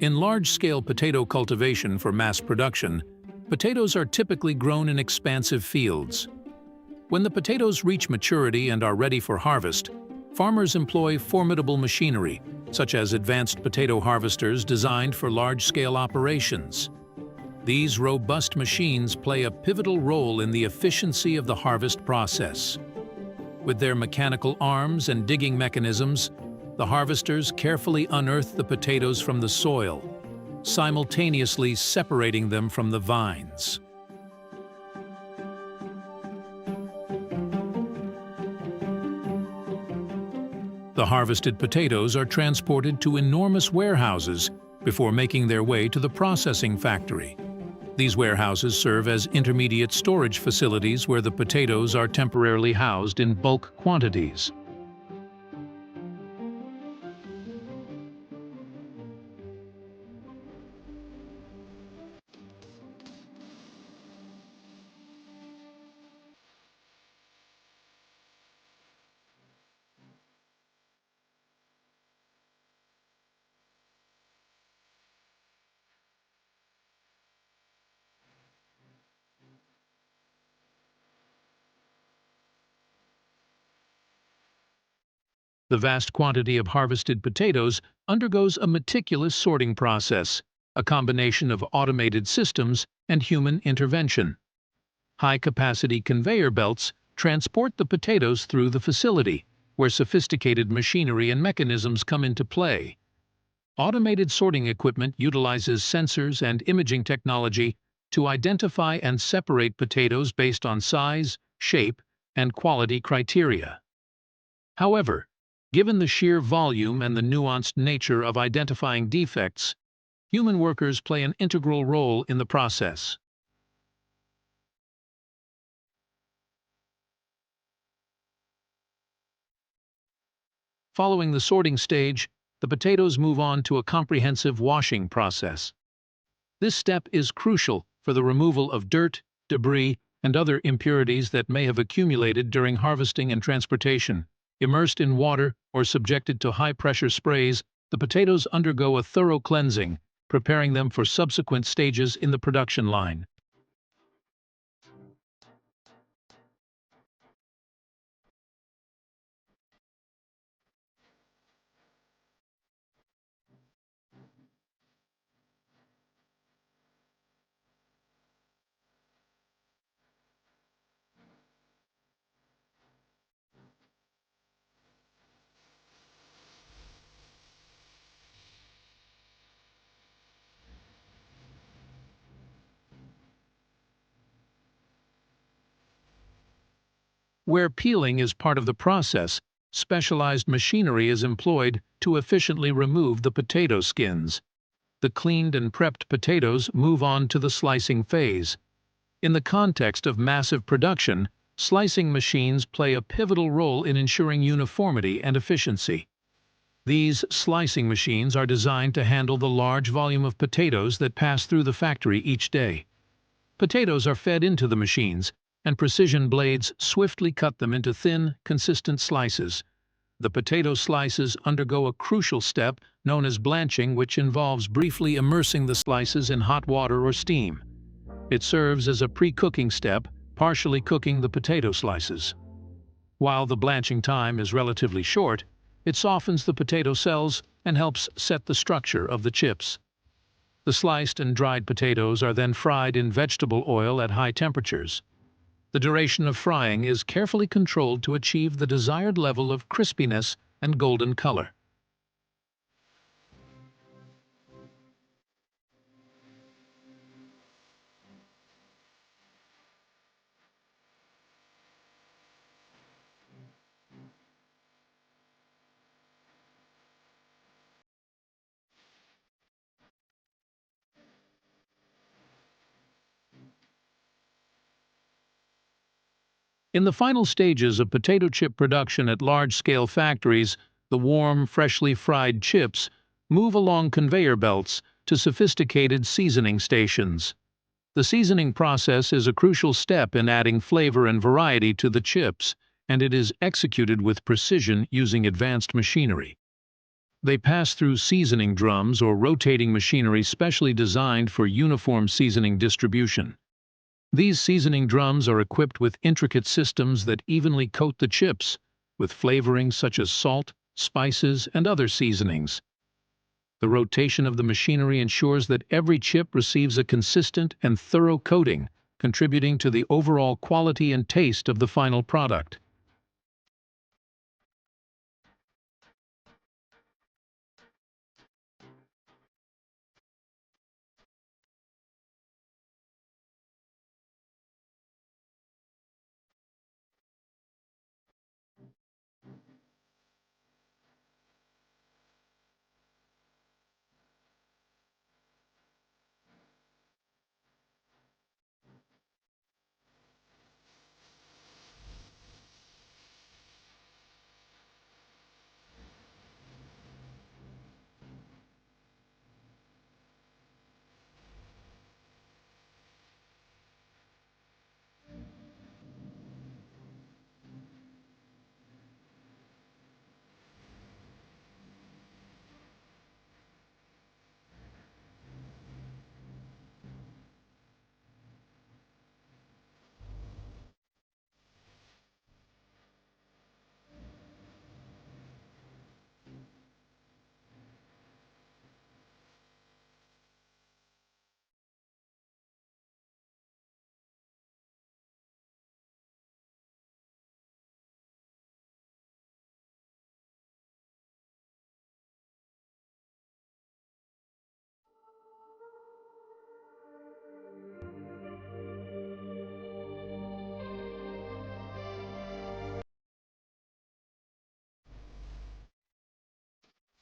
In large-scale potato cultivation for mass production, potatoes are typically grown in expansive fields. When the potatoes reach maturity and are ready for harvest, farmers employ formidable machinery, such as advanced potato harvesters designed for large-scale operations. These robust machines play a pivotal role in the efficiency of the harvest process. With their mechanical arms and digging mechanisms, the harvesters carefully unearth the potatoes from the soil, simultaneously separating them from the vines. The harvested potatoes are transported to enormous warehouses before making their way to the processing factory. These warehouses serve as intermediate storage facilities where the potatoes are temporarily housed in bulk quantities. The vast quantity of harvested potatoes undergoes a meticulous sorting process, a combination of automated systems and human intervention. High-capacity conveyor belts transport the potatoes through the facility, where sophisticated machinery and mechanisms come into play. Automated sorting equipment utilizes sensors and imaging technology to identify and separate potatoes based on size, shape, and quality criteria. However, given the sheer volume and the nuanced nature of identifying defects, human workers play an integral role in the process. Following the sorting stage, the potatoes move on to a comprehensive washing process. This step is crucial for the removal of dirt, debris, and other impurities that may have accumulated during harvesting and transportation. Immersed in water or subjected to high-pressure sprays, the potatoes undergo a thorough cleansing, preparing them for subsequent stages in the production line. Where peeling is part of the process, specialized machinery is employed to efficiently remove the potato skins. The cleaned and prepped potatoes move on to the slicing phase. In the context of massive production, slicing machines play a pivotal role in ensuring uniformity and efficiency. These slicing machines are designed to handle the large volume of potatoes that pass through the factory each day. Potatoes are fed into the machines, and precision blades swiftly cut them into thin, consistent slices. The potato slices undergo a crucial step known as blanching, which involves briefly immersing the slices in hot water or steam. It serves as a pre-cooking step, partially cooking the potato slices. While the blanching time is relatively short, it softens the potato cells and helps set the structure of the chips. The sliced and dried potatoes are then fried in vegetable oil at high temperatures. The duration of frying is carefully controlled to achieve the desired level of crispiness and golden color. In the final stages of potato chip production at large-scale factories, the warm, freshly fried chips move along conveyor belts to sophisticated seasoning stations. The seasoning process is a crucial step in adding flavor and variety to the chips, and it is executed with precision using advanced machinery. They pass through seasoning drums or rotating machinery specially designed for uniform seasoning distribution. These seasoning drums are equipped with intricate systems that evenly coat the chips, with flavorings such as salt, spices, and other seasonings. The rotation of the machinery ensures that every chip receives a consistent and thorough coating, contributing to the overall quality and taste of the final product.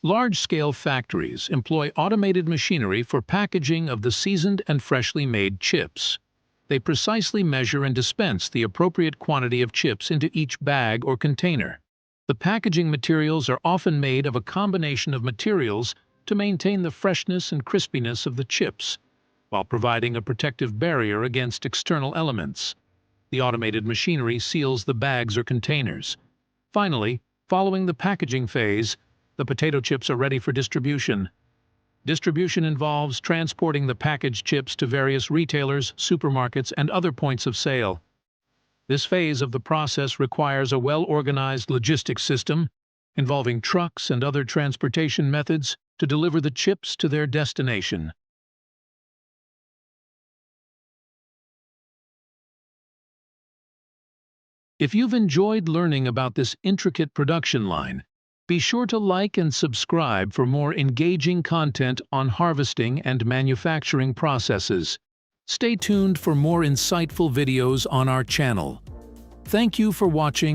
Large-scale factories employ automated machinery for packaging of the seasoned and freshly made chips. They precisely measure and dispense the appropriate quantity of chips into each bag or container. The packaging materials are often made of a combination of materials to maintain the freshness and crispiness of the chips, while providing a protective barrier against external elements. The automated machinery seals the bags or containers. Finally, following the packaging phase, the potato chips are ready for distribution. Distribution involves transporting the packaged chips to various retailers, supermarkets, and other points of sale. This phase of the process requires a well-organized logistics system involving trucks and other transportation methods to deliver the chips to their destination. If you've enjoyed learning about this intricate production line, be sure to like and subscribe for more engaging content on harvesting and manufacturing processes. Stay tuned for more insightful videos on our channel. Thank you for watching.